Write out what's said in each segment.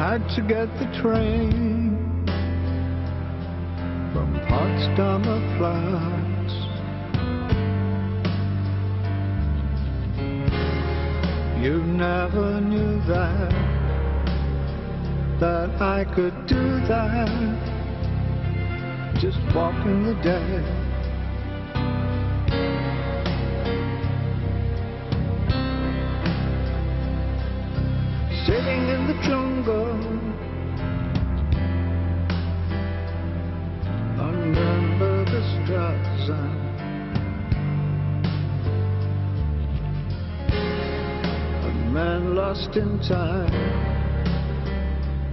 had to get the train from Potsdamer Platz. You never knew that I could do that, just walking the dead. Sitting in the jungle under the Straßen, a man lost in time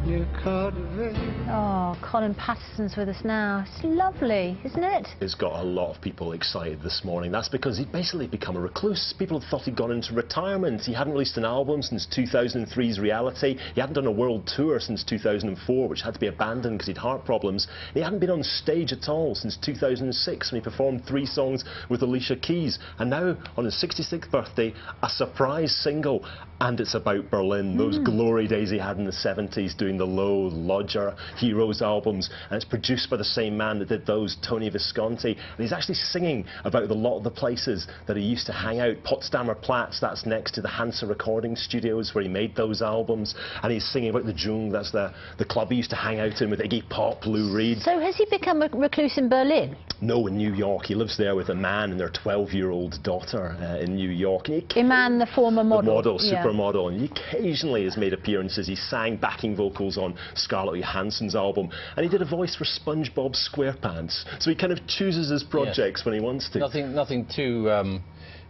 near Cardiff. Oh, Colin Patterson's with us now. It's lovely, isn't it? It's got a lot of people excited this morning. That's because he'd basically become a recluse. People had thought he'd gone into retirement. He hadn't released an album since 2003's Reality. He hadn't done a world tour since 2004, which had to be abandoned because he'd heart problems. And he hadn't been on stage at all since 2006 when he performed 3 songs with Alicia Keys. And now, on his 66th birthday, a surprise single. And it's about Berlin, those glory days he had in the 70s doing the Low, Lodger, Heroes albums. And it's produced by the same man that did those, Tony Visconti. And he's actually singing about a lot of the places that he used to hang out. Potsdamer Platz, that's next to the Hansa recording studios where he made those albums. And he's singing about the Dschungel, that's the club he used to hang out in with Iggy Pop, Lou Reed. So has he become a recluse in Berlin? No, in New York. He lives there with a man and their 12-year-old daughter in New York. Iman, the former model. Supermodel, and he occasionally has made appearances. He sang backing vocals on Scarlett Johansson's album, and he did a voice for SpongeBob SquarePants. So he kind of chooses his projects when he wants to. Nothing too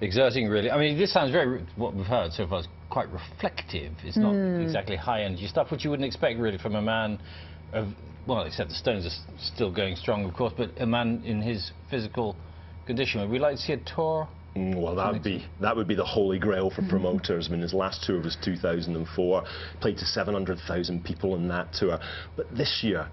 exerting, really. I mean, this sounds very, what we've heard so far is quite reflective. It's not exactly high-energy stuff, which you wouldn't expect, really, from a man of, well, except the Stones are still going strong, of course, but a man in his physical condition. Would we like to see a tour? Well, that would be the holy grail for promoters. I mean, his last tour was 2004, played to 700,000 people in that tour. But this year,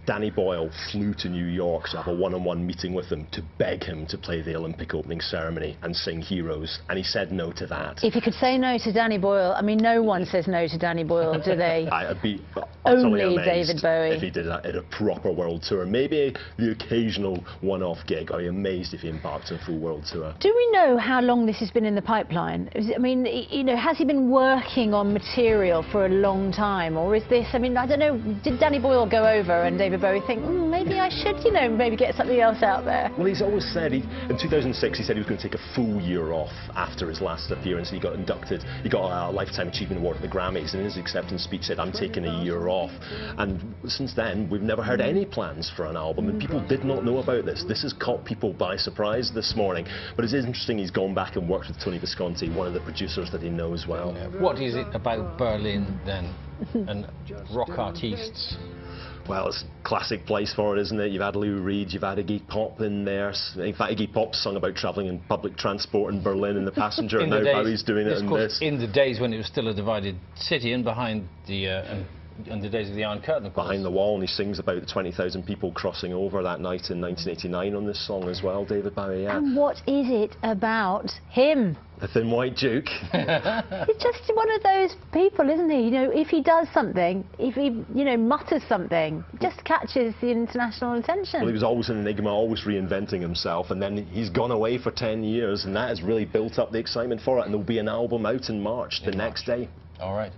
Danny Boyle flew to New York to have a one-on-one meeting with him to beg him to play the Olympic opening ceremony and sing Heroes, and he said no to that. If you could say no to Danny Boyle, I mean, no one says no to Danny Boyle, do they? I'd be only David Bowie. If he did that at a proper world tour. Maybe the occasional one-off gig. I'd be amazed if he embarked on a full world tour. Do we know how long this has been in the pipeline? I mean, you know, has he been working on material for a long time, or is this, I mean, I don't know, did Danny Boyle go over and David Bowie think, maybe I should, you know, maybe get something else out there? Well, he's always said, in 2006 he said he was going to take a full year off after his last appearance. He got inducted, he got a Lifetime Achievement Award at the Grammys, and in his acceptance speech said, I'm taking a year off. And since then, we've never heard any plans for an album, and people did not know about this. This has caught people by surprise this morning. But it's interesting he's gone back and worked with Tony Visconti, one of the producers that he knows well. What is it about Berlin, then, and rock artists? Well, it's a classic place for it, isn't it? You've had Lou Reed, you've had Iggy Pop in there. In fact, Iggy Pop sung about travelling in public transport in Berlin in the passenger, and now Bowie's doing it in this. In the days when it was still a divided city, and behind the and the days of the Iron Curtain, of course. Behind the Wall, and he sings about the 20,000 people crossing over that night in 1989 on this song as well, David Bowie, yeah. And what is it about him? The Thin White Duke. He's just one of those people, isn't he? You know, if he does something, if he, you know, mutters something, it just catches the international attention. Well, he was always an enigma, always reinventing himself, and then he's gone away for 10 years, and that has really built up the excitement for it, and there'll be an album out in March, the next day. All right.